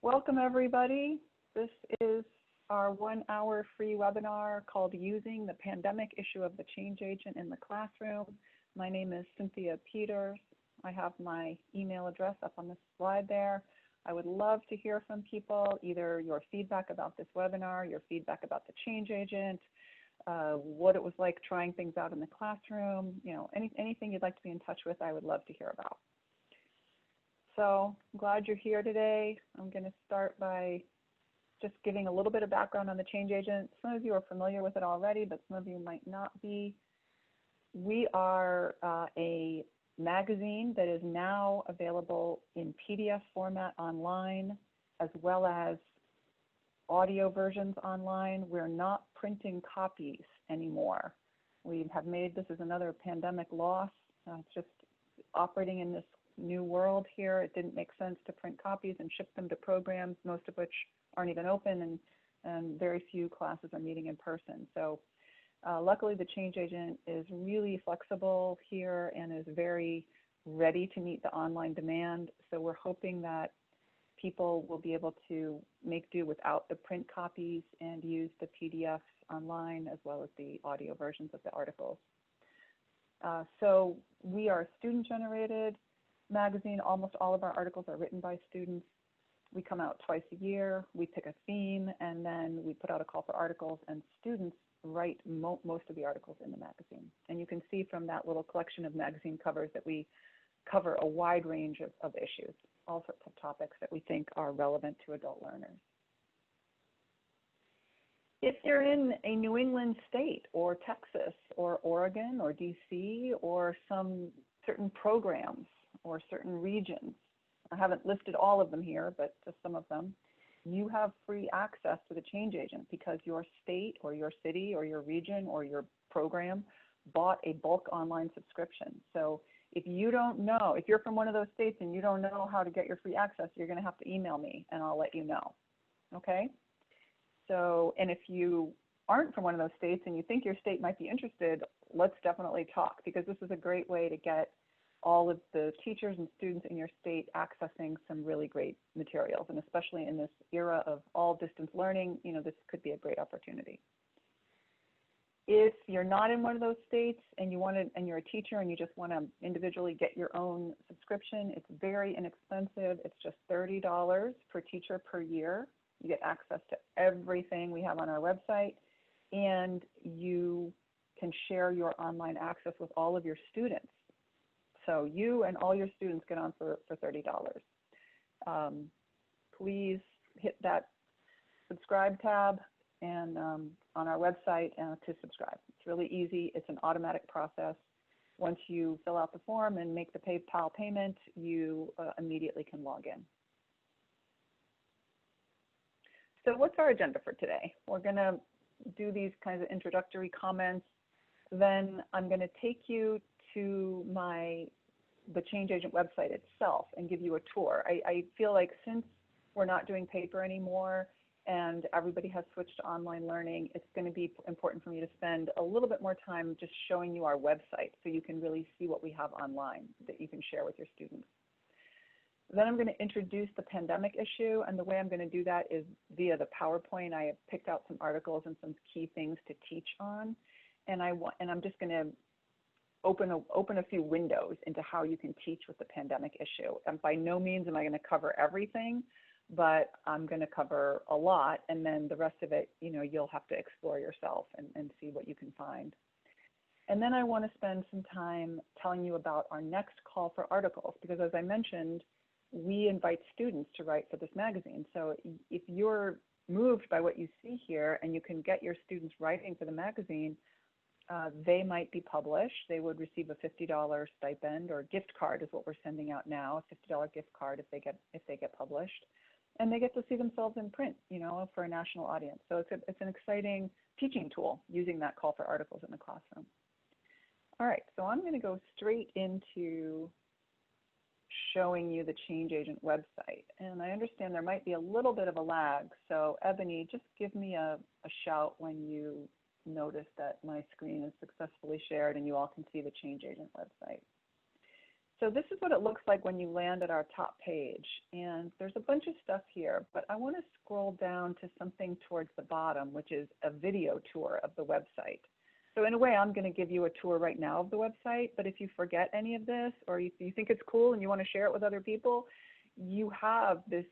Welcome everybody. This is our 1-hour free webinar called Using the Pandemic Issue of the Change Agent in the Classroom. My name is Cynthia Peters. I have my email address up on the slide there. I would love to hear from people, either your feedback about this webinar, your feedback about the change agent, what it was like trying things out in the classroom, anything you'd like to be in touch with, I would love to hear about. So I'm glad you're here today. I'm going to start by just giving a little bit of background on the change agent. Some of you are familiar with it already, but some of you might not be. We are a magazine that is now available in PDF format online, as well as audio versions online. We're not printing copies anymore. We have made this as another pandemic loss. It's just operating in this new world here. It didn't make sense to print copies and ship them to programs, most of which aren't even open, and very few classes are meeting in person. So luckily the change agent is really flexible here and is very ready to meet the online demand. So we're hoping that people will be able to make do without the print copies and use the PDFs online as well as the audio versions of the articles. So we are student generated magazine. Almost all of our articles are written by students. We come out twice a year. We pick a theme, and then we put out a call for articles, and students write most of the articles in the magazine. And you can see from that little collection of magazine covers that we cover a wide range of issues, all sorts of topics that we think are relevant to adult learners. If you're in a New England state or Texas or Oregon or DC or some certain programs or certain regions, I haven't listed all of them here, but just some of them, you have free access to the change agent because your state or your city or your region or your program bought a bulk online subscription. So if you don't know, if you're from one of those states and you don't know how to get your free access, you're going to have to email me and I'll let you know. Okay? So, and if you aren't from one of those states and you think your state might be interested, let's definitely talk, because this is a great way to get all of the teachers and students in your state accessing some really great materials. And especially in this era of all distance learning, this could be a great opportunity. If you're not in one of those states and you're a teacher and you just want to individually get your own subscription, it's very inexpensive. It's just $30 per teacher per year. You get access to everything we have on our website, and you can share your online access with all of your students. So you and all your students get on for $30. Please hit that subscribe tab and on our website to subscribe. It's really easy. It's an automatic process. Once you fill out the form and make the PayPal payment, you immediately can log in. So what's our agenda for today? We're going to do these kinds of introductory comments. Then I'm going to take you to the change agent website itself and give you a tour. I feel like since we're not doing paper anymore and everybody has switched to online learning, it's going to be important for me to spend a little bit more time just showing you our website so you can really see what we have online that you can share with your students. Then I'm going to introduce the pandemic issue, and the way I'm going to do that is via the PowerPoint. I have picked out some articles and some key things to teach on, and I'm just going to open a few windows into how you can teach with the pandemic issue. And by no means am I going to cover everything, but I'm going to cover a lot, and then the rest of it, you'll have to explore yourself and see what you can find. And then I want to spend some time telling you about our next call for articles, because as I mentioned, we invite students to write for this magazine. So if you're moved by what you see here and you can get your students writing for the magazine, they might be published. They would receive a $50 stipend, or gift card is what we're sending out now, a $50 gift card if they get published. And they get to see themselves in print, for a national audience. So it's an exciting teaching tool using that call for articles in the classroom. All right, so I'm going to go straight into showing you the change agent website. And I understand there might be a little bit of a lag. So Ebony, just give me a shout when you notice that my screen is successfully shared and you all can see the change agent website. So this is what it looks like when you land at our top page. And there's a bunch of stuff here, but I want to scroll down to something towards the bottom, which is a video tour of the website. So in a way, I'm going to give you a tour right now of the website, but if you forget any of this, or you think it's cool and you want to share it with other people, you have this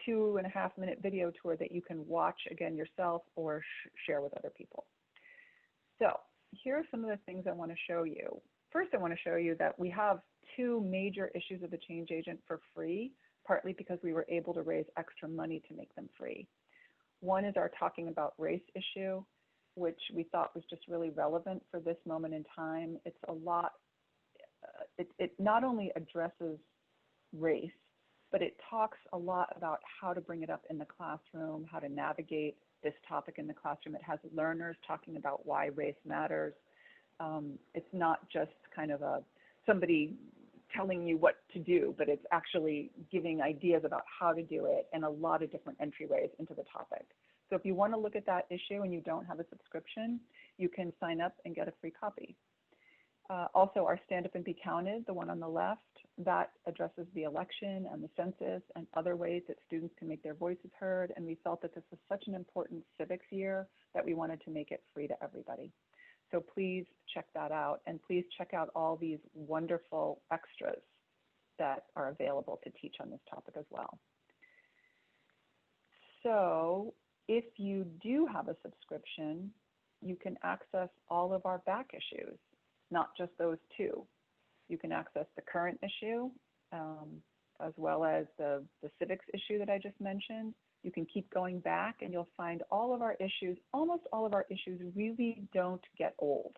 2.5-minute video tour that you can watch again yourself or share with other people. So here are some of the things I want to show you. First, I want to show you that we have 2 major issues of the change agent for free, partly because we were able to raise extra money to make them free. One is our talking about race issue, which we thought was just really relevant for this moment in time. It's a lot, it not only addresses race, but it talks a lot about how to bring it up in the classroom, how to navigate this topic in the classroom. It has learners talking about why race matters. It's not just kind of somebody telling you what to do, but it's actually giving ideas about how to do it and a lot of different entryways into the topic. So if you want to look at that issue and you don't have a subscription, you can sign up and get a free copy. Also, our Stand Up and Be Counted, the one on the left, that addresses the election and the census and other ways that students can make their voices heard. And we felt that this was such an important civics year that we wanted to make it free to everybody. So please check that out, and please check out all these wonderful extras that are available to teach on this topic as well. So if you do have a subscription, you can access all of our back issues, not just those 2. You can access the current issue, as well as the civics issue that I just mentioned. You can keep going back and you'll find all of our issues, almost all of our issues really don't get old.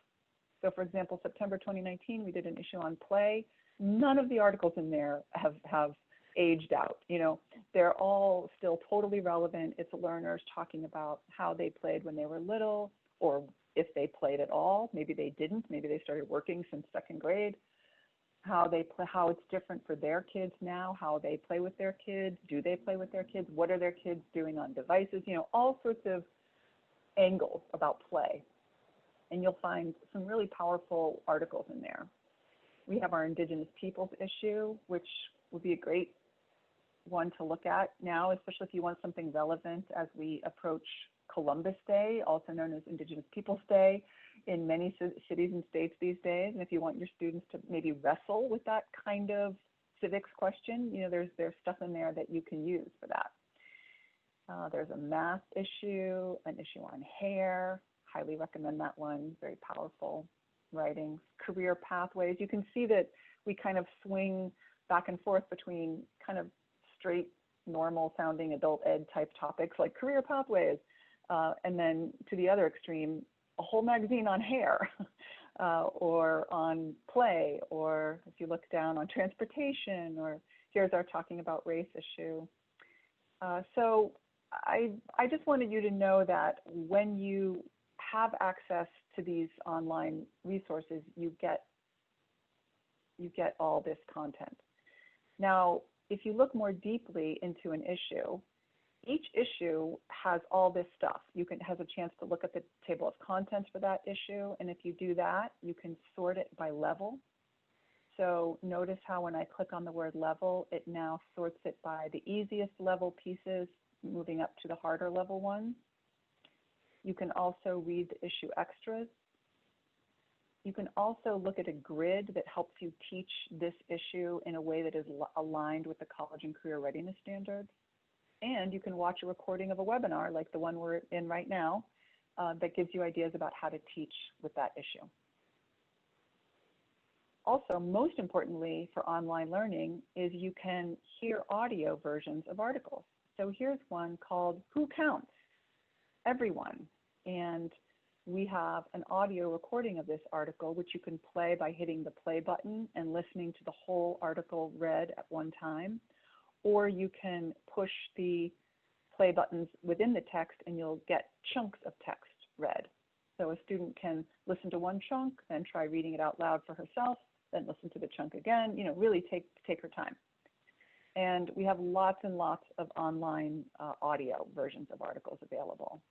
So for example, September 2019, we did an issue on play. None of the articles in there have aged out. You know, they're all still totally relevant. It's learners talking about how they played when they were little, or if they played at all. Maybe they didn't. Maybe they started working since 2nd grade. How they play, how it's different for their kids now, how they play with their kids, do they play with their kids, what are their kids doing on devices, you know, all sorts of angles about play. And you'll find some really powerful articles in there. We have our Indigenous Peoples issue, which would be a great one to look at now, especially if you want something relevant as we approach Columbus Day, also known as Indigenous Peoples Day, in many cities and states these days. And if you want your students to maybe wrestle with that kind of civics question, you know, there's stuff in there that you can use for that. There's a math issue, an issue on hair. Highly recommend that one. Very powerful writings. Career pathways. You can see that we kind of swing back and forth between kind of straight, normal sounding adult ed type topics like career pathways, and then to the other extreme, a whole magazine on hair, or on play, or if you look down on transportation, or here's our talking about race issue. So I just wanted you to know that when you have access to these online resources, you get all this content. Now, if you look more deeply into an issue, each issue has all this stuff. Has a chance to look at the table of contents for that issue, and if you do that, you can sort it by level. So notice how when I click on the word level, it now sorts it by the easiest level pieces, moving up to the harder level ones. You can also read the issue extras. You can also look at a grid that helps you teach this issue in a way that is aligned with the college and career readiness standards. And you can watch a recording of a webinar like the one we're in right now that gives you ideas about how to teach with that issue. Also, most importantly for online learning is you can hear audio versions of articles. So here's one called Who Counts? Everyone. And we have an audio recording of this article, which you can play by hitting the play button and listening to the whole article read at one time. Or you can push the play buttons within the text and you'll get chunks of text read. So a student can listen to one chunk, then try reading it out loud for herself, then listen to the chunk again, you know, really take her time. And we have lots and lots of online audio versions of articles available.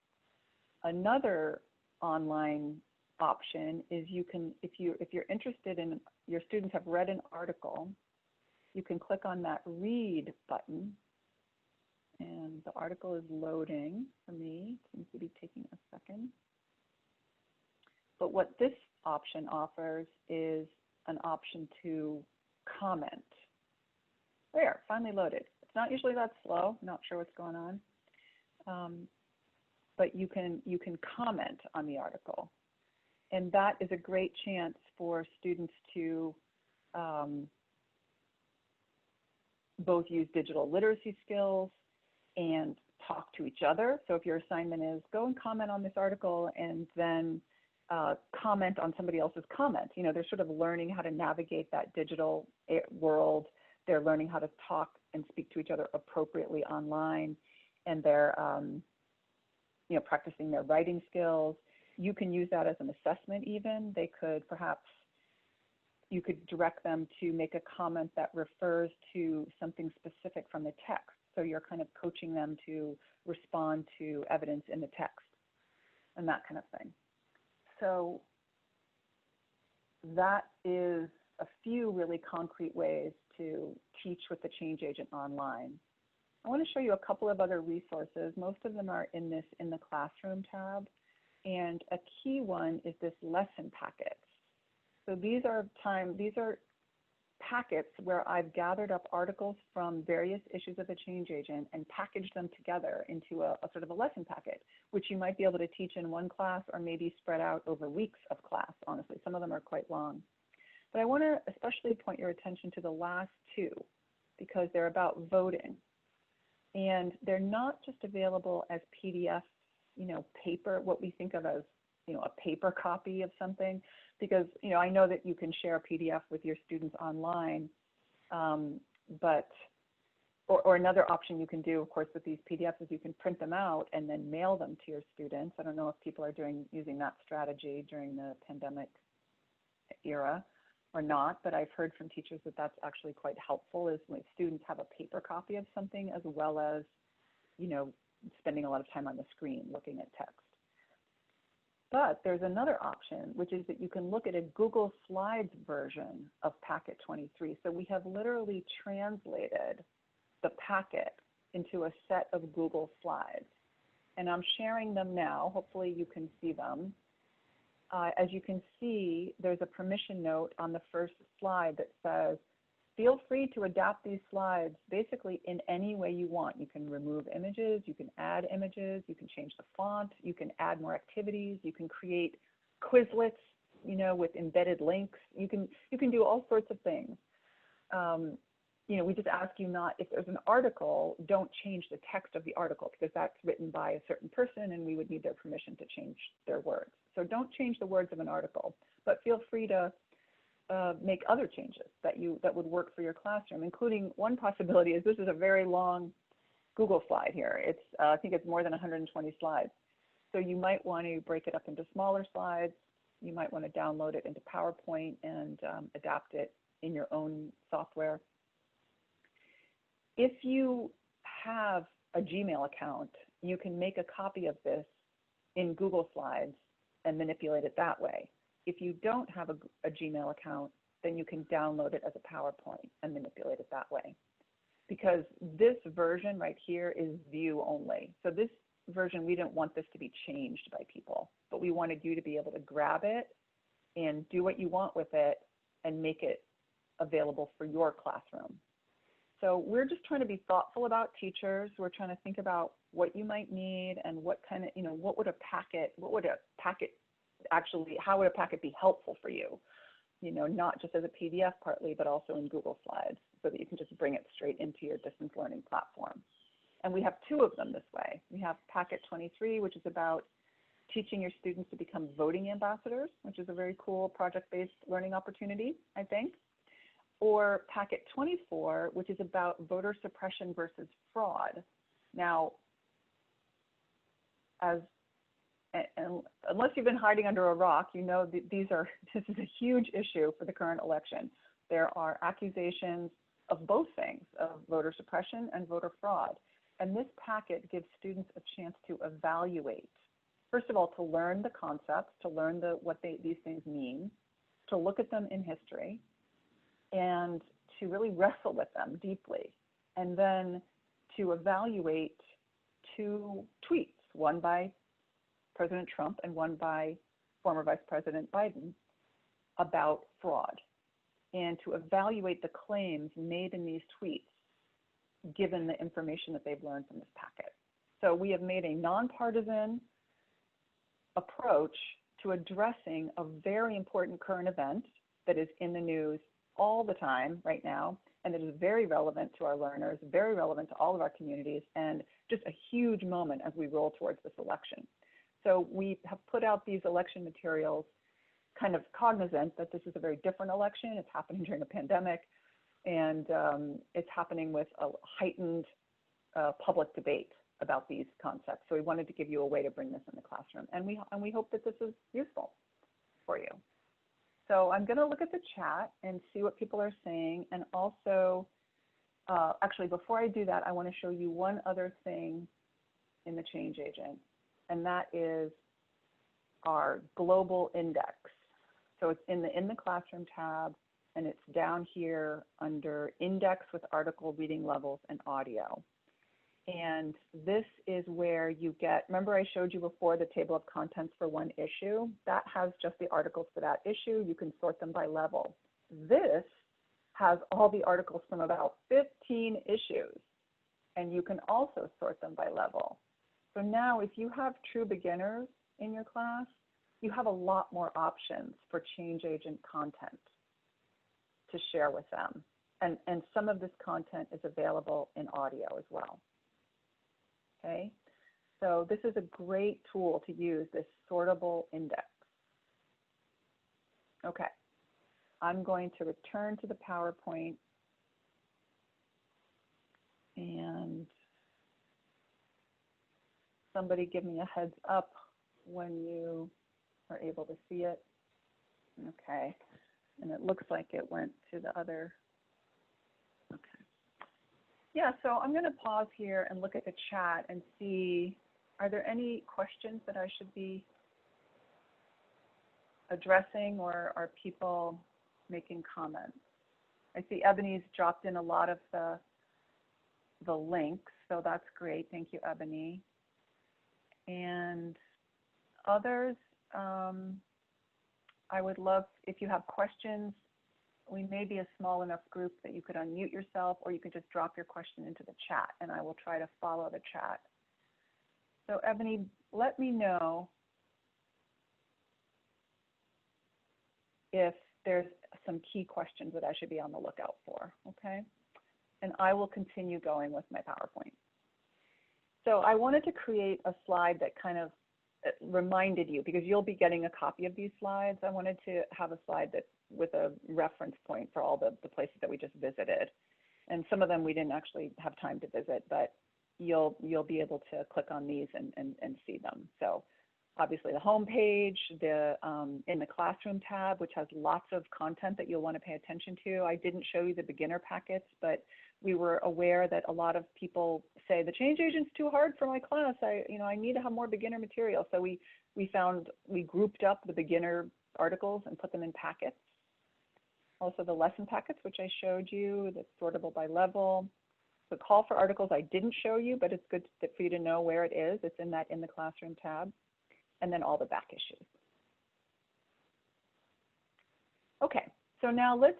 Another online option is you can, if you're interested in, your students have read an article you can click on that read button, and the article is loading for me. It seems to be taking a second. But what this option offers is an option to comment. There, finally loaded. It's not usually that slow. I'm not sure what's going on. But you can comment on the article. And that is a great chance for students to both use digital literacy skills and talk to each other. So if your assignment is go and comment on this article and then comment on somebody else's comment, you know, they're sort of learning how to navigate that digital world. They're learning how to talk and speak to each other appropriately online, and they're you know, practicing their writing skills. You can use that as an assessment even. They could perhaps, you could direct them to make a comment that refers to something specific from the text. So you're kind of coaching them to respond to evidence in the text and that kind of thing. So that is a few really concrete ways to teach with the change agent online. I want to show you a couple of other resources. Most of them are in the classroom tab. And a key one is this lesson packets. So these are packets where I've gathered up articles from various issues of the change agent and packaged them together into a sort of a lesson packet, which you might be able to teach in one class or maybe spread out over weeks of class, honestly. Some of them are quite long. But I want to especially point your attention to the last two because they're about voting. And they're not just available as PDFs, you know, paper, what we think of as, you know, a paper copy of something, because, you know, I know that you can share a PDF with your students online, or another option you can do, of course, with these PDFs is you can print them out and then mail them to your students. I don't know if people are using that strategy during the pandemic era or not, but I've heard from teachers that that's actually quite helpful, is when students have a paper copy of something as well as, you know, spending a lot of time on the screen looking at text. But there's another option, which is that you can look at a Google Slides version of Packet 23. So we have literally translated the packet into a set of Google Slides. And I'm sharing them now. Hopefully you can see them. As you can see, there's a permission note on the first slide that says, feel free to adapt these slides basically in any way you want. You can remove images, you can add images, you can change the font, you can add more activities, you can create Quizlets, you know, with embedded links. You can do all sorts of things. You know, we just ask you not, if there's an article, don't change the text of the article because that's written by a certain person and we would need their permission to change their words. So don't change the words of an article, but feel free to make other changes that would work for your classroom, including one possibility is this is a very long Google slide here. It's I think it's more than 120 slides. So you might want to break it up into smaller slides. You might want to download it into PowerPoint and adapt it in your own software. If you have a Gmail account, you can make a copy of this in Google Slides and manipulate it that way. If you don't have a Gmail account, then you can download it as a PowerPoint and manipulate it that way. Because this version right here is view only. So this version, we don't want this to be changed by people, but we wanted you to be able to grab it and do what you want with it and make it available for your classroom. So we're just trying to be thoughtful about teachers. We're trying to think about what you might need and what kind of, you know, how would a packet be helpful for you? You know, not just as a PDF partly, but also in Google Slides so that you can just bring it straight into your distance learning platform. And we have two of them this way. We have Packet 23, which is about teaching your students to become voting ambassadors, which is a very cool project-based learning opportunity, I think. Or Packet 24, which is about voter suppression versus fraud. Now, unless you've been hiding under a rock, you know this is a huge issue for the current election. There are accusations of both things, of voter suppression and voter fraud. And this packet gives students a chance to evaluate. First of all, to learn the concepts, to learn what these things mean, to look at them in history, and to really wrestle with them deeply, and then to evaluate two tweets, one by President Trump and one by former Vice President Biden, about fraud, and to evaluate the claims made in these tweets given the information that they've learned from this packet. So we have made a nonpartisan approach to addressing a very important current event that is in the news all the time right now, and it is very relevant to our learners, very relevant to all of our communities, and just a huge moment as we roll towards this election. So we have put out these election materials kind of cognizant that this is a very different election. It's happening during a pandemic, and it's happening with a heightened public debate about these concepts. So we wanted to give you a way to bring this in the classroom, and we hope that this is useful for you. So I'm going to look at the chat and see what people are saying, and also, actually, before I do that, I want to show you one other thing in the Change Agent, and that is our global index. So it's in the Classroom tab, and it's down here under Index with Article Reading Levels and Audio. And this is where you get, remember I showed you before the table of contents for one issue? That has just the articles for that issue. You can sort them by level. This has all the articles from about 15 issues, and you can also sort them by level. So now if you have true beginners in your class, you have a lot more options for Change Agent content to share with them. And some of this content is available in audio as well. Okay, so this is a great tool to use, this sortable index. Okay, I'm going to return to the PowerPoint, and somebody give me a heads up when you are able to see it. Okay, and it looks like it went to the other. Okay. Yeah, so I'm going to pause here and look at the chat and see, are there any questions that I should be addressing, or are people making comments? I see Ebony's dropped in a lot of the links, so that's great. Thank you, Ebony. And others, I would love, if you have questions, we may be a small enough group that you could unmute yourself, or you could just drop your question into the chat, and I will try to follow the chat. So Ebony, let me know if there's some key questions that I should be on the lookout for, okay? And I will continue going with my PowerPoint. So I wanted to create a slide that kind of reminded you, because you'll be getting a copy of these slides. I wanted to have a slide that with a reference point for all the places that we just visited. And some of them we didn't actually have time to visit, but you'll be able to click on these and see them. So obviously the home page, in the Classroom tab, which has lots of content that you'll want to pay attention to. I didn't show you the beginner packets, but we were aware that a lot of people say the Change Agent's too hard for my class. I need to have more beginner material. So we grouped up the beginner articles and put them in packets. Also the lesson packets, which I showed you, that's sortable by level. The call for articles I didn't show you, but it's good for you to know where it is. It's in the Classroom tab, and then all the back issues. Okay, so now let's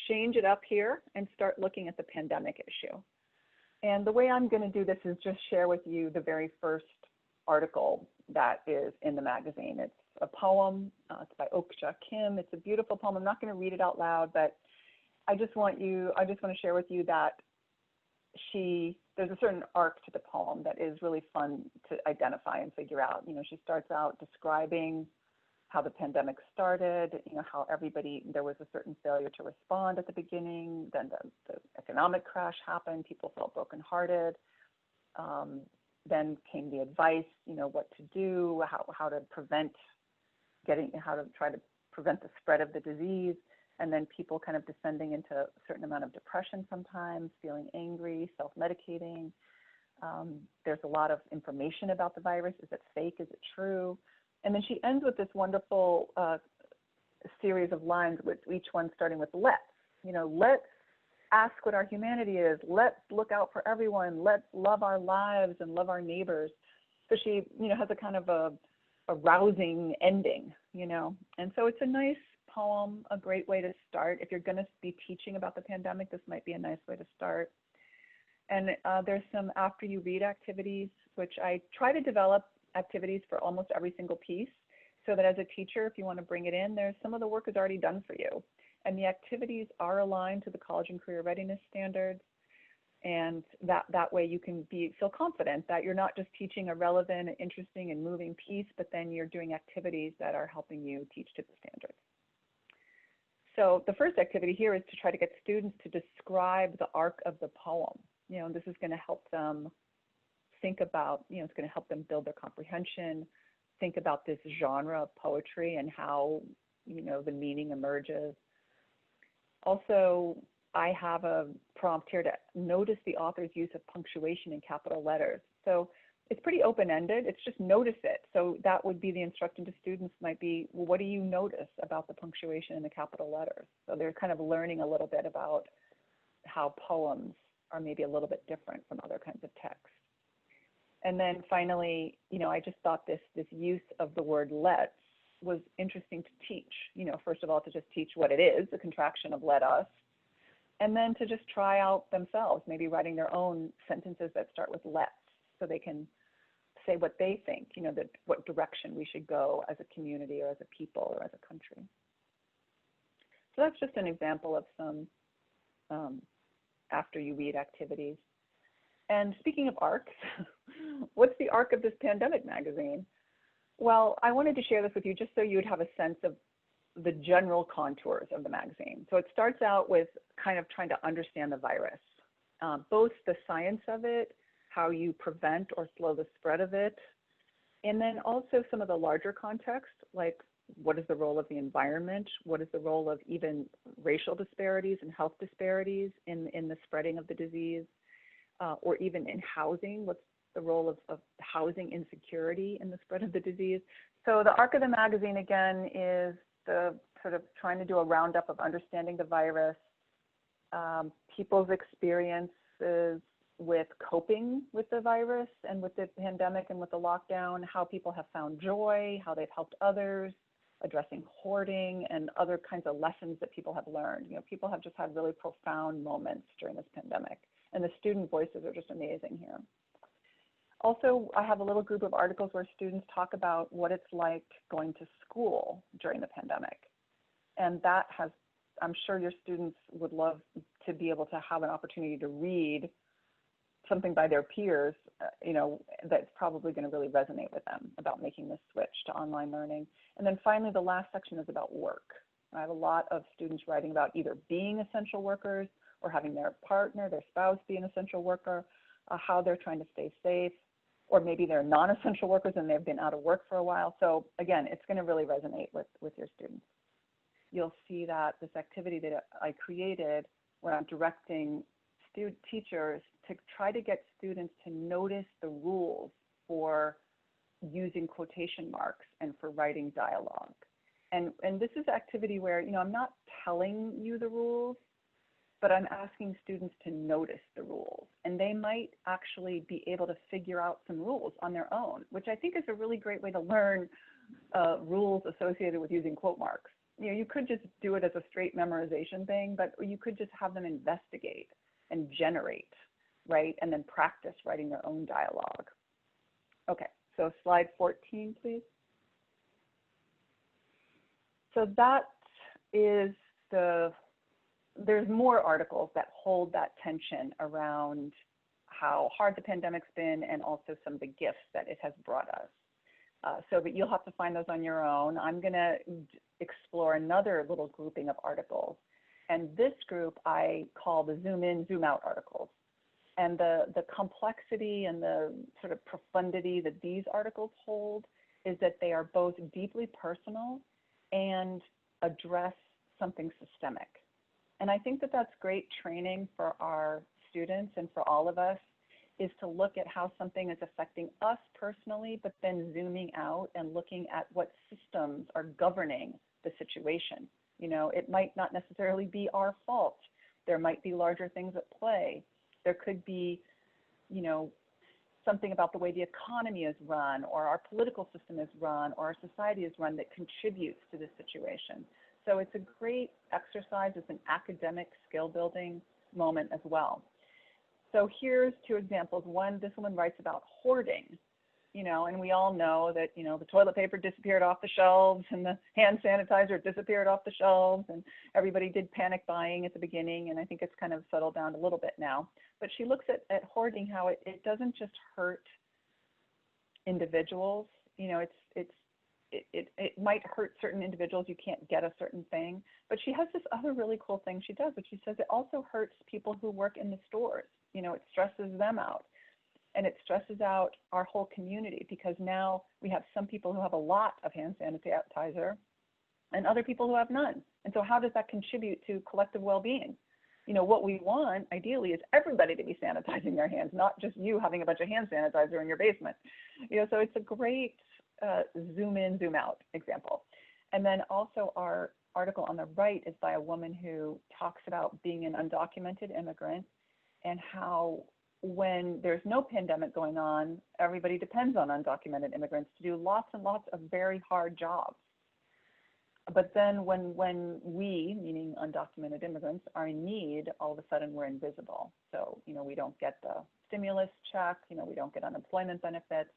change it up here and start looking at the pandemic issue. And the way I'm going to do this is just share with you the very first article that is in the magazine. It's a poem. It's by Okja Kim. It's a beautiful poem. I'm not going to read it out loud, but I just want to share with you that there's a certain arc to the poem that is really fun to identify and figure out. She starts out describing how the pandemic started, how there was a certain failure to respond at the beginning, then the economic crash happened, people felt brokenhearted, then came the advice, what to do, how to try to prevent the spread of the disease, and then people kind of descending into a certain amount of depression sometimes, feeling angry, self-medicating. There's a lot of information about the virus. Is it fake? Is it true? And then she ends with this wonderful series of lines, with each one starting with let's. Let's ask what our humanity is. Let's look out for everyone. Let's love our lives and love our neighbors. So she, has a kind of a rousing ending, And so it's a nice poem, a great way to start. If you're going to be teaching about the pandemic, this might be a nice way to start. And there's some after you read activities, which I try to develop activities for almost every single piece, so that as a teacher, if you want to bring it in, there's some of the work is already done for you. And the activities are aligned to the college and career readiness standards. And that way you can feel confident that you're not just teaching a relevant, interesting, and moving piece, but then you're doing activities that are helping you teach to the standards. So the first activity here is to try to get students to describe the arc of the poem. This is going to help them think about, it's going to help them build their comprehension, think about this genre of poetry and how, the meaning emerges. Also, I have a prompt here to notice the author's use of punctuation in capital letters. So it's pretty open-ended. It's just notice it. So that would be the instruction to students might be, well, what do you notice about the punctuation in the capital letters? So they're kind of learning a little bit about how poems are maybe a little bit different from other kinds of texts. And then finally, I just thought this use of the word let's was interesting to teach. First of all, to just teach what it is, the contraction of let us, and then to just try out themselves, maybe writing their own sentences that start with let's, so they can say what they think, what direction we should go as a community or as a people or as a country. So that's just an example of some after you read activities. And speaking of arcs, what's the arc of this pandemic magazine? Well, I wanted to share this with you just so you'd have a sense of the general contours of the magazine. So it starts out with kind of trying to understand the virus, both the science of it, how you prevent or slow the spread of it, and then also some of the larger context, like what is the role of the environment, what is the role of even racial disparities and health disparities in the spreading of the disease, or even in housing, what's the role of housing insecurity in the spread of the disease. So the arc of the magazine, again, is the sort of trying to do a roundup of understanding the virus, people's experiences with coping with the virus and with the pandemic and with the lockdown, how people have found joy, how they've helped others, addressing hoarding and other kinds of lessons that people have learned. People have just had really profound moments during this pandemic, and the student voices are just amazing here. Also, I have a little group of articles where students talk about what it's like going to school during the pandemic. And that has, I'm sure your students would love to be able to have an opportunity to read something by their peers, that's probably going to really resonate with them about making this switch to online learning. And then finally, the last section is about work. I have a lot of students writing about either being essential workers or having their partner, their spouse be an essential worker, how they're trying to stay safe, or maybe they're non-essential workers and they've been out of work for a while. So again, it's going to really resonate with your students. You'll see that this activity that I created where I'm directing teachers to try to get students to notice the rules for using quotation marks and for writing dialogue. And this is an activity where, I'm not telling you the rules, but I'm asking students to notice the rules. And they might actually be able to figure out some rules on their own, which I think is a really great way to learn rules associated with using quote marks. You could just do it as a straight memorization thing, but you could just have them investigate and generate, right? And then practice writing their own dialogue. Okay, so slide 14, please. So that is there's more articles that hold that tension around how hard the pandemic's been and also some of the gifts that it has brought us. But you'll have to find those on your own. I'm going to explore another little grouping of articles. And this group I call the zoom in, zoom out articles. And the complexity and the sort of profundity that these articles hold is that they are both deeply personal and address something systemic. And I think that that's great training for our students and for all of us, is to look at how something is affecting us personally, but then zooming out and looking at what systems are governing the situation. It might not necessarily be our fault, There might be larger things at play. There could be, you know, something about the way the economy is run or our political system is run or our society is run that contributes to this situation. So it's a great exercise. It's an academic skill building moment as well. So here's two examples. One, this woman writes about hoarding, you know, and we all know that, you know, the toilet paper disappeared off the shelves and the hand sanitizer disappeared off the shelves, and everybody did panic buying at the beginning, and I think it's kind of settled down a little bit now. But she looks at hoarding, how it doesn't just hurt individuals. You know, it might hurt certain individuals. You can't get a certain thing. But she has this other really cool thing she does, which she says it also hurts people who work in the stores. You know, it stresses them out. And it stresses out our whole community, because now we have some people who have a lot of hand sanitizer and other people who have none. And so how does that contribute to collective well-being? You know, what we want ideally is everybody to be sanitizing their hands, not just you having a bunch of hand sanitizer in your basement. You know, so it's a great zoom in, zoom out example. And then also our article on the right is by a woman who talks about being an undocumented immigrant and how when there's no pandemic going on, everybody depends on undocumented immigrants to do lots and lots of very hard jobs. But then when we, meaning undocumented immigrants, are in need, all of a sudden we're invisible. So, you know, we don't get the stimulus check, you know, we don't get unemployment benefits.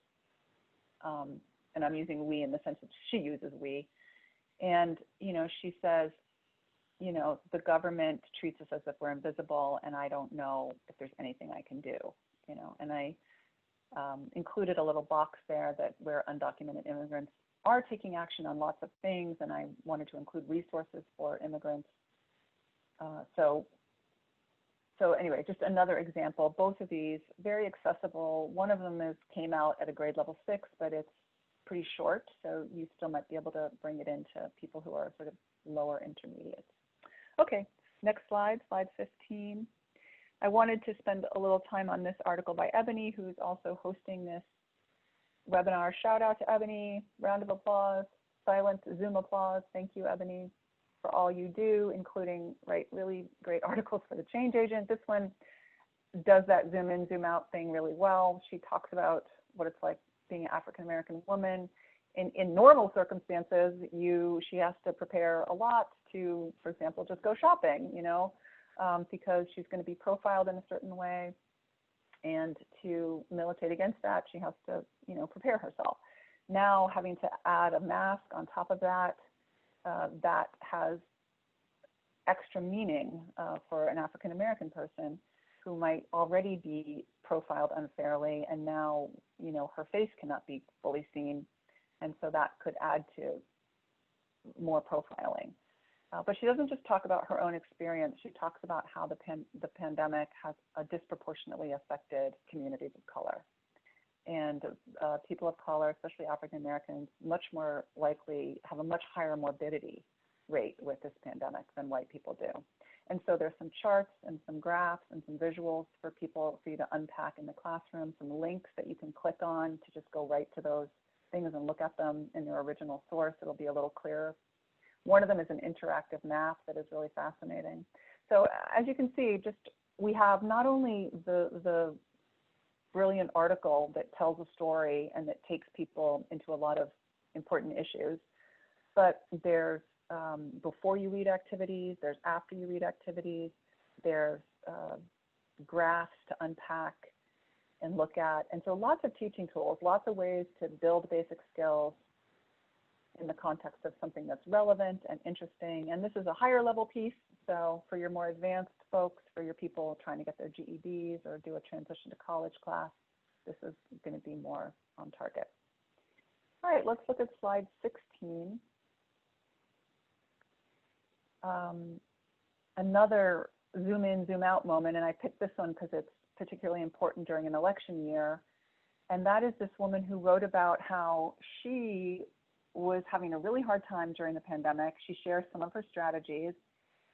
And I'm using we in the sense that she uses we. And, you know, she says, you know, the government treats us as if we're invisible, and I don't know if there's anything I can do, you know. And I included a little box there that where undocumented immigrants are taking action on lots of things, and I wanted to include resources for immigrants. So anyway, just another example. Both of these very accessible. One of them came out at a grade level 6, but it's pretty short, so you still might be able to bring it into people who are sort of lower intermediate. Okay, next slide, slide 15. I wanted to spend a little time on this article by Ebony, who's also hosting this webinar. Shout out to Ebony, round of applause, silent Zoom applause. Thank you, Ebony, for all you do, including write really great articles for the Change Agent. This one does that zoom in, zoom out thing really well. She talks about what it's like being an African-American woman. In normal circumstances, she has to prepare a lot to, for example, just go shopping, you know, because she's going to be profiled in a certain way. And to militate against that, she has to, you know, prepare herself. Now, having to add a mask on top of that, that has extra meaning for an African-American person who might already be profiled unfairly, and now, you know, her face cannot be fully seen. And so that could add to more profiling. But she doesn't just talk about her own experience. She talks about how the pandemic has disproportionately affected communities of color. And people of color, especially African Americans, much more likely have a much higher morbidity rate with this pandemic than white people do. And so there's some charts and some graphs and some visuals for you to unpack in the classroom, some links that you can click on to just go right to those things and look at them in their original source. It'll be a little clearer. One of them is an interactive map that is really fascinating. So as you can see, we have not only the brilliant article that tells a story and that takes people into a lot of important issues, but there's before you read activities, there's after you read activities, there's graphs to unpack and look at. And so lots of teaching tools, lots of ways to build basic skills in the context of something that's relevant and interesting. And this is a higher level piece. So for your more advanced folks, for your people trying to get their GEDs or do a transition to college class, this is going to be more on target. All right, let's look at slide 16. Another zoom in, zoom out moment, and I picked this one because it's particularly important during an election year, and that is this woman who wrote about how she was having a really hard time during the pandemic. She shares some of her strategies,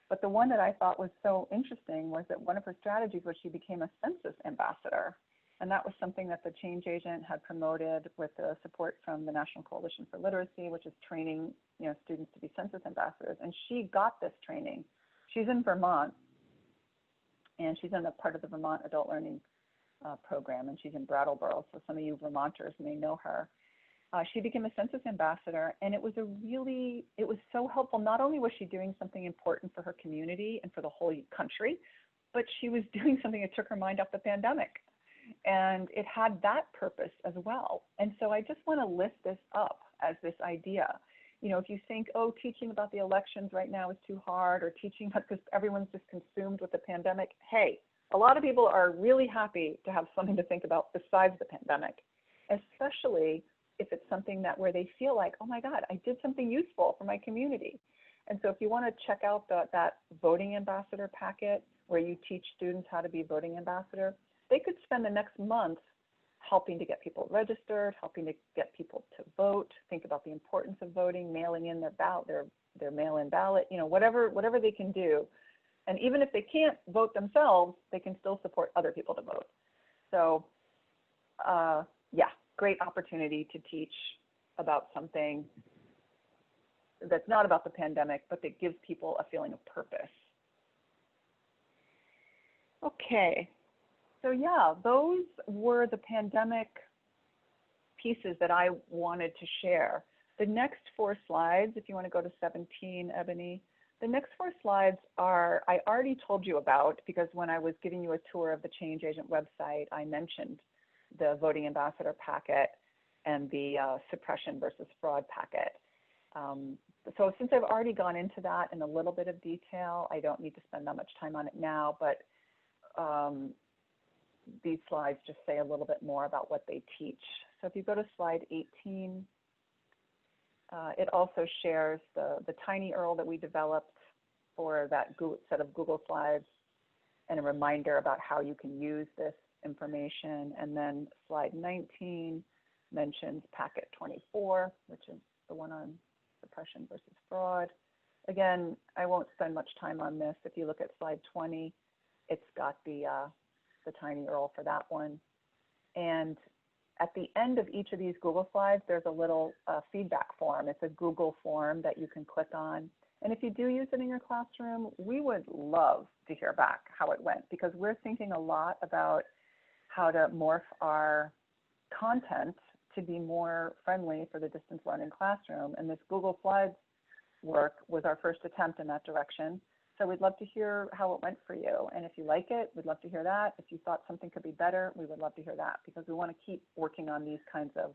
but the one that I thought was so interesting was that one of her strategies was she became a census ambassador, and that was something that the Change Agent had promoted with the support from the National Coalition for Literacy, which is training, you know, students to be census ambassadors, and she got this training. She's in Vermont, and she's in the part of the Vermont Adult Learning program, and she's in Brattleboro, so some of you Vermonters may know her. She became a census ambassador, and it was so helpful. Not only was she doing something important for her community and for the whole country, but she was doing something that took her mind off the pandemic. And it had that purpose as well. And so I just want to lift this up as this idea. You know, if you think, oh, teaching about the elections right now is too hard, or teaching because everyone's just consumed with the pandemic, hey, a lot of people are really happy to have something to think about besides the pandemic, especially if it's something that where they feel like, oh my God, I did something useful for my community. And so if you want to check out that voting ambassador packet where you teach students how to be voting ambassador, they could spend the next month helping to get people registered, helping to get people to vote, think about the importance of voting, mailing in their ballot, their mail-in ballot, you know, whatever they can do. And even if they can't vote themselves, they can still support other people to vote. So yeah, great opportunity to teach about something that's not about the pandemic, but that gives people a feeling of purpose. Okay, so yeah, those were the pandemic pieces that I wanted to share. The next 4 slides, if you want to go to 17, Ebony, the next 4 slides are, I already told you about, because when I was giving you a tour of the Change Agent website, I mentioned the voting ambassador packet and the suppression versus fraud packet. So since I've already gone into that in a little bit of detail, I don't need to spend that much time on it now, but these slides just say a little bit more about what they teach. So if you go to slide 18, it also shares the tiny URL that we developed for that set of Google Slides and a reminder about how you can use this information. And then slide 19 mentions packet 24, which is the one on suppression versus fraud. Again, I won't spend much time on this. If you look at slide 20, it's got the tiny URL for that one. And at the end of each of these Google Slides, there's a little feedback form. It's a Google form that you can click on. And if you do use it in your classroom, we would love to hear back how it went, because we're thinking a lot about how to morph our content to be more friendly for the distance learning classroom. And this Google Slides work was our first attempt in that direction. So we'd love to hear how it went for you. And if you like it, we'd love to hear that. If you thought something could be better, we would love to hear that, because we want to keep working on these kinds of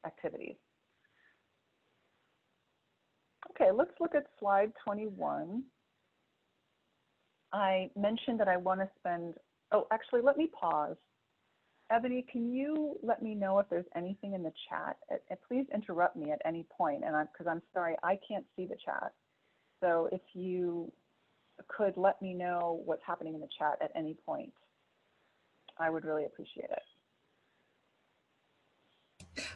activities. Okay, let's look at slide 21. I mentioned that I want to spend, oh, actually, let me pause. Ebony, can you let me know if there's anything in the chat? Please interrupt me at any point, and because I'm sorry, I can't see the chat. So if you could let me know what's happening in the chat at any point, I would really appreciate it.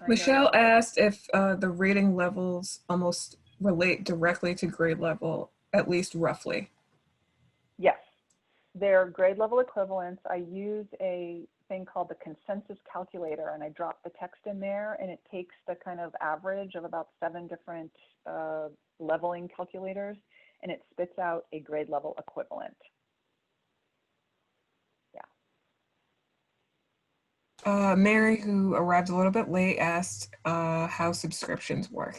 Michelle asked if the rating levels almost relate directly to grade level, at least roughly. Yes, they're grade level equivalents. I use a thing called the consensus calculator, and I drop the text in there, and it takes the kind of average of about 7 different leveling calculators, and it spits out a grade level equivalent. Yeah. Mary, who arrived a little bit late, asked how subscriptions work.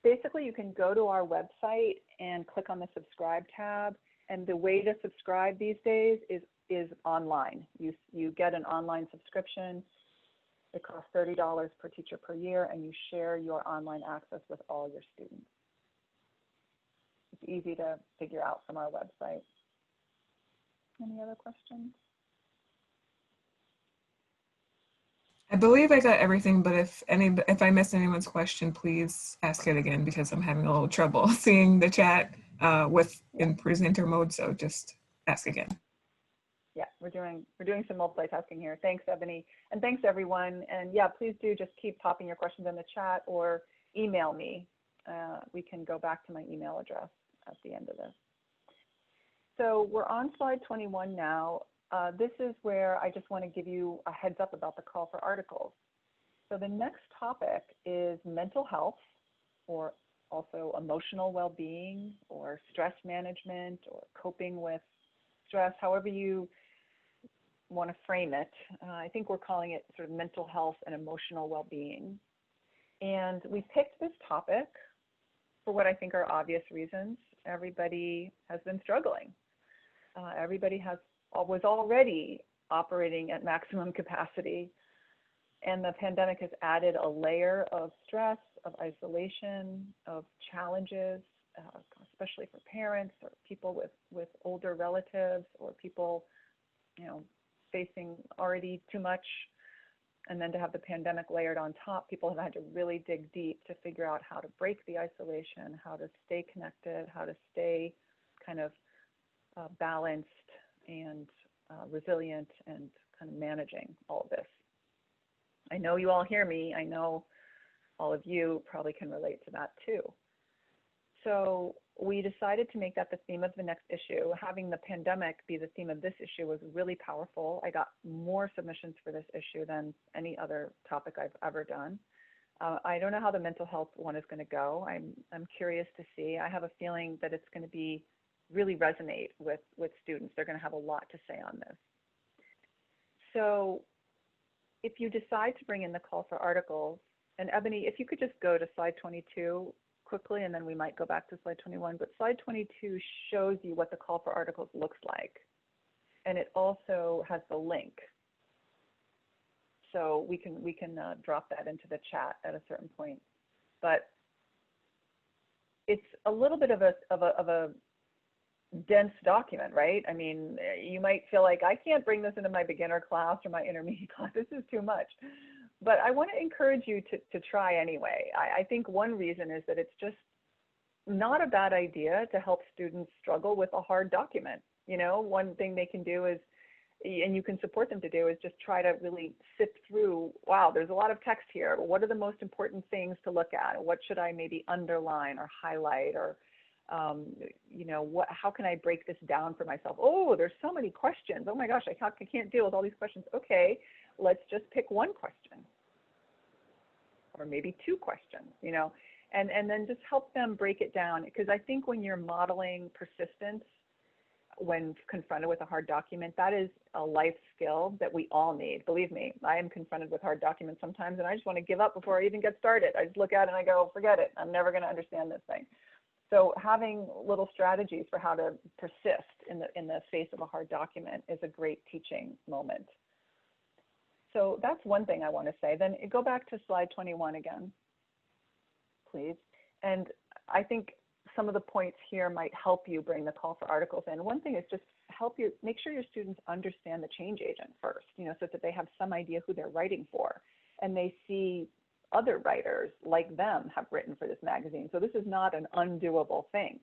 Basically, you can go to our website and click on the subscribe tab, and the way to subscribe these days is online. You get an online subscription. It costs $30 per teacher per year, and you share your online access with all your students. It's easy to figure out from our website. Any other questions? I believe I got everything, but if I missed anyone's question, please ask it again, because I'm having a little trouble seeing the chat in presenter mode. So just ask again. Yeah, we're doing some multitasking here. Thanks, Ebony, and thanks everyone. And yeah, please do just keep popping your questions in the chat or email me. We can go back to my email address at the end of this. So we're on slide 21 now. This is where I just want to give you a heads up about the call for articles. So the next topic is mental health, or also emotional well-being, or stress management, or coping with stress, however you want to frame it. I think we're calling it sort of mental health and emotional well-being. And we picked this topic for what I think are obvious reasons. Everybody has been struggling. Everybody was already operating at maximum capacity. And the pandemic has added a layer of stress, of isolation, of challenges, especially for parents or people with older relatives or people, facing already too much. And then to have the pandemic layered on top, people have had to really dig deep to figure out how to break the isolation, how to stay connected, how to stay kind of balanced and resilient and kind of managing all of this. I know you all hear me. I know all of you probably can relate to that too. So we decided to make that the theme of the next issue. Having the pandemic be the theme of this issue was really powerful. I got more submissions for this issue than any other topic I've ever done. I don't know how the mental health one is going to go. I'm curious to see. I have a feeling that it's going to be really resonate with students. They're going to have a lot to say on this. So if you decide to bring in the call for articles, and Ebony, if you could just go to slide 22 quickly, and then we might go back to slide 21, but slide 22 shows you what the call for articles looks like. And it also has the link. So we can drop that into the chat at a certain point. But it's a little bit of a dense document, right? I mean, you might feel like I can't bring this into my beginner class or my intermediate class. This is too much. But I want to encourage you to try anyway. I think one reason is that it's just not a bad idea to help students struggle with a hard document. One thing they can do is, and you can support them to do, is just try to really sift through, wow, there's a lot of text here. What are the most important things to look at? What should I maybe underline or highlight, or how can I break this down for myself? Oh, there's so many questions. Oh my gosh, I can't deal with all these questions. Okay, let's just pick one question, or maybe two questions, and then just help them break it down. Because I think when you're modeling persistence, when confronted with a hard document, that is a life skill that we all need. Believe me, I am confronted with hard documents sometimes, and I just want to give up before I even get started. I just look at it and I go, forget it. I'm never going to understand this thing. So having little strategies for how to persist in the face of a hard document is a great teaching moment. So that's one thing I want to say. Then go back to slide 21 again, please. And I think some of the points here might help you bring the call for articles in. One thing is just make sure your students understand the change agent first, so that they have some idea who they're writing for, and they see other writers like them have written for this magazine. So this is not an undoable thing,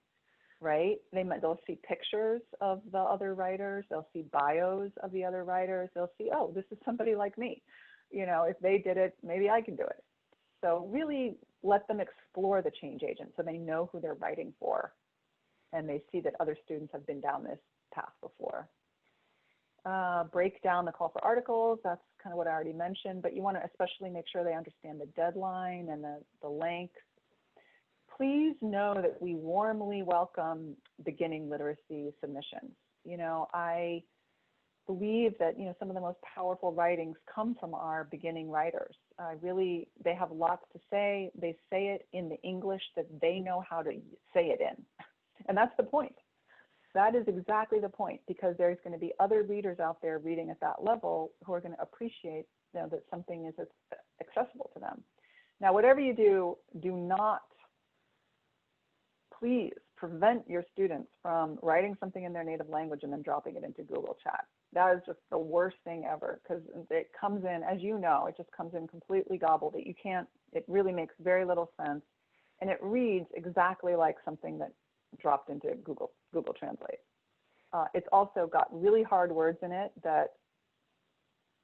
right? They'll see pictures of the other writers. They'll see bios of the other writers. They'll see, oh, this is somebody like me. If they did it, maybe I can do it. So really let them explore the change agent so they know who they're writing for, and they see that other students have been down this path before. Break down the call for articles. That's kind of what I already mentioned, but you want to especially make sure they understand the deadline and the length. Please know that we warmly welcome beginning literacy submissions. I believe that, some of the most powerful writings come from our beginning writers. They have lots to say. They say it in the English that they know how to say it in. And that's the point. That is exactly the point, because there's going to be other readers out there reading at that level who are going to appreciate that something is accessible to them. Now, whatever you do, do not, please prevent your students from writing something in their native language and then dropping it into Google Chat. That is just the worst thing ever, because it comes in, as you know, it just comes in completely gobbled. It really makes very little sense, and it reads exactly like something that dropped into Google Translate. It's also got really hard words in it that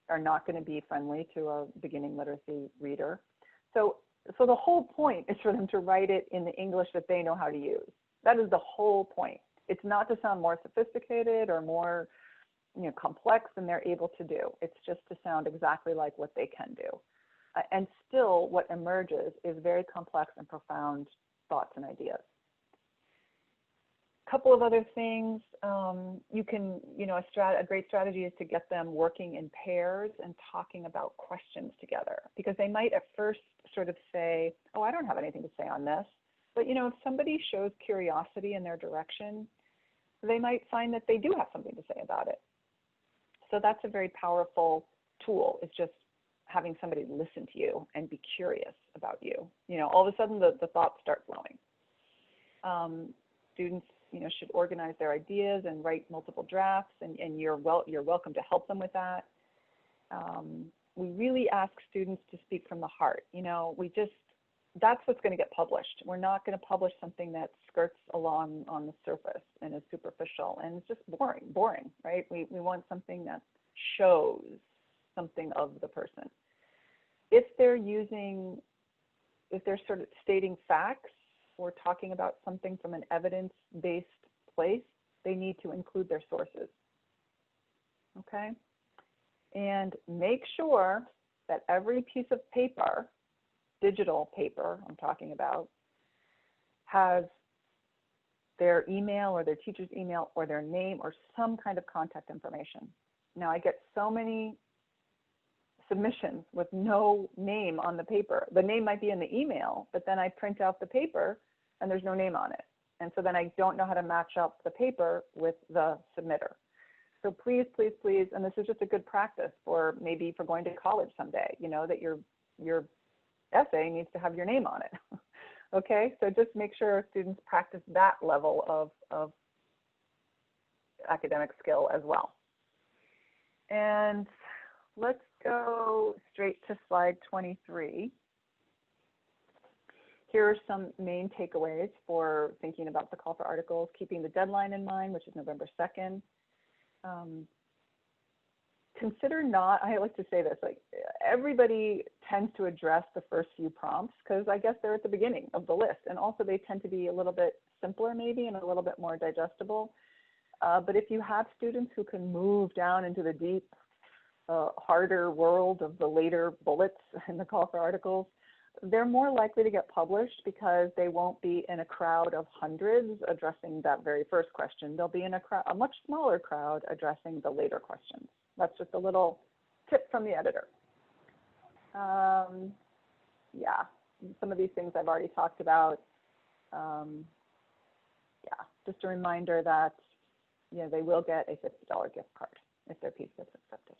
are not going to be friendly to a beginning literacy reader. So the whole point is for them to write it in the English that they know how to use. That is the whole point. It's not to sound more sophisticated or more complex than they're able to do. It's just to sound exactly like what they can do. And still, what emerges is very complex and profound thoughts and ideas. Couple of other things, you can, a great strategy is to get them working in pairs and talking about questions together, because they might at first sort of say, oh, I don't have anything to say on this. But, if somebody shows curiosity in their direction, they might find that they do have something to say about it. So that's a very powerful tool, is just having somebody listen to you and be curious about you. All of a sudden the thoughts start flowing. Students, should organize their ideas and write multiple drafts, and you're welcome to help them with that. We really ask students to speak from the heart. That's what's going to get published. We're not going to publish something that skirts along on the surface and is superficial and it's just boring, right? We want something that shows something of the person. If they're sort of stating facts or talking about something from an evidence-based place, they need to include their sources, okay? And make sure that every piece of paper, digital paper I'm talking about, has their email or their teacher's email or their name or some kind of contact information. Now, I get so many submissions with no name on the paper. The name might be in the email, but then I print out the paper and there's no name on it. And so then I don't know how to match up the paper with the submitter. So please, please, please, and this is just a good practice for maybe for going to college someday, that your essay needs to have your name on it. Okay, so just make sure students practice that level of academic skill as well. And let's go straight to slide 23. Here are some main takeaways for thinking about the call for articles, keeping the deadline in mind, which is November 2nd. Consider not, I like to say this, like everybody tends to address the first few prompts because I guess they're at the beginning of the list. And also they tend to be a little bit simpler maybe and a little bit more digestible. But if you have students who can move down into the deep, harder world of the later bullets in the call for articles, they're more likely to get published because they won't be in a crowd of hundreds addressing that very first question. They'll be in a much smaller crowd addressing the later questions. That's just a little tip from the editor. Yeah, some of these things I've already talked about. Yeah, just a reminder that they will get a $50 gift card if their piece gets accepted.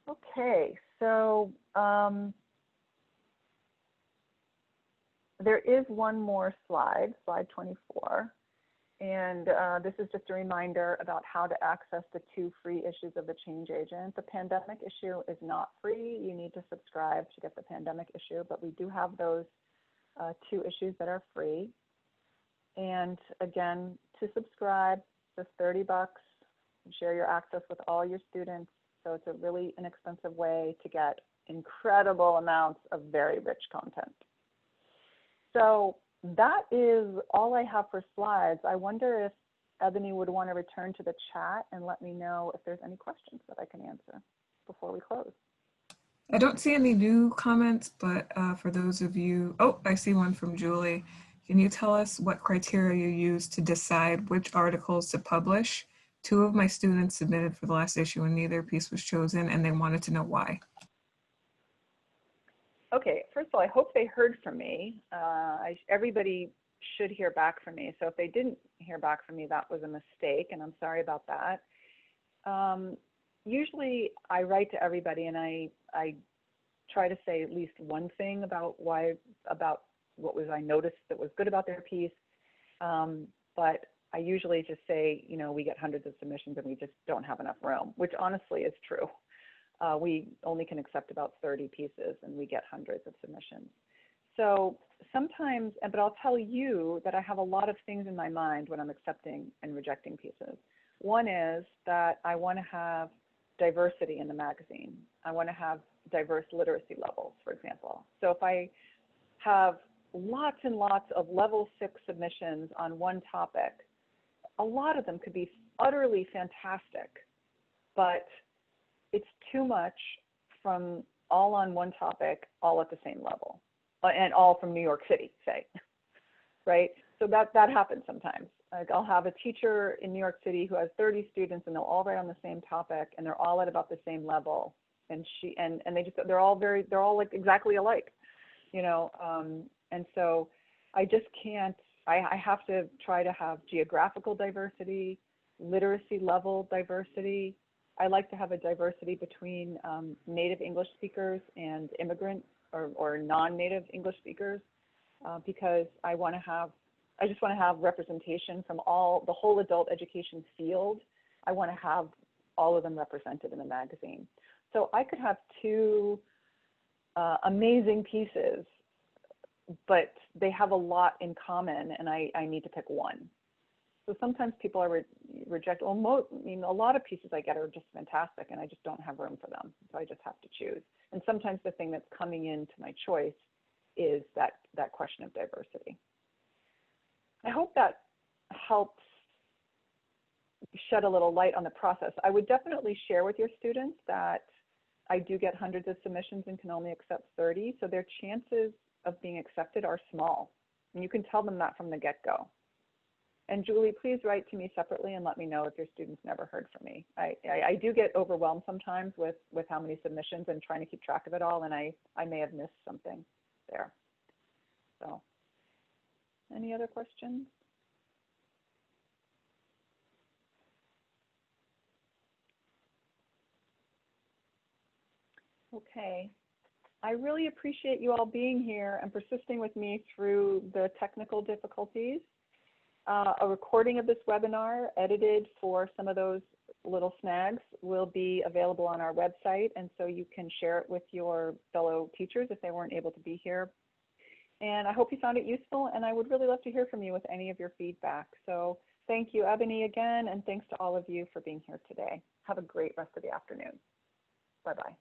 Okay, so there is one more slide, slide 24, and this is just a reminder about how to access the 2 free issues of the Change Agent. The pandemic issue is not free. You need to subscribe to get the pandemic issue, but we do have those 2 issues that are free. And again, to subscribe, just $30. Share your access with all your students. So it's a really inexpensive way to get incredible amounts of very rich content. So that is all I have for slides. I wonder if Ebony would want to return to the chat and let me know if there's any questions that I can answer before we close. I don't see any new comments, but for those of you, oh, I see one from Julie. Can you tell us what criteria you use to decide which articles to publish? 2 of my students submitted for the last issue and neither piece was chosen, and they wanted to know why. Okay, first of all, I hope they heard from me. Everybody should hear back from me. So if they didn't hear back from me, that was a mistake, and I'm sorry about that. Usually I write to everybody and I try to say at least one thing about what I noticed that was good about their piece. But I usually just say, we get hundreds of submissions and we just don't have enough room, which honestly is true. We only can accept about 30 pieces and we get hundreds of submissions. So sometimes, but I'll tell you that I have a lot of things in my mind when I'm accepting and rejecting pieces. One is that I want to have diversity in the magazine. I want to have diverse literacy levels, for example. So if I have lots and lots of level 6 submissions on one topic, a lot of them could be utterly fantastic, but it's too much from all on one topic, all at the same level, and all from New York City, say, right? So that happens sometimes. Like I'll have a teacher in New York City who has 30 students and they'll all write on the same topic and they're all at about the same level. And they're all like exactly alike, you know. And so I just can't, I have to try to have geographical diversity, literacy level diversity. I like to have a diversity between native English speakers and immigrant or non-native English speakers because I just want to have representation from the whole adult education field. I want to have all of them represented in the magazine. So I could have two amazing pieces, but they have a lot in common and I need to pick one. So sometimes people are reject, a lot of pieces I get are just fantastic and I just don't have room for them. So I just have to choose. And sometimes the thing that's coming into my choice is that question of diversity. I hope that helps shed a little light on the process. I would definitely share with your students that I do get hundreds of submissions and can only accept 30. So their chances of being accepted are small. And you can tell them that from the get-go. And Julie, please write to me separately and let me know if your students never heard from me. I do get overwhelmed sometimes with how many submissions and trying to keep track of it all, and I may have missed something there. So, any other questions? Okay. I really appreciate you all being here and persisting with me through the technical difficulties. A recording of this webinar, edited for some of those little snags, will be available on our website, and so you can share it with your fellow teachers if they weren't able to be here. And I hope you found it useful, and I would really love to hear from you with any of your feedback. So thank you, Ebony, again, and thanks to all of you for being here today. Have a great rest of the afternoon. Bye-bye.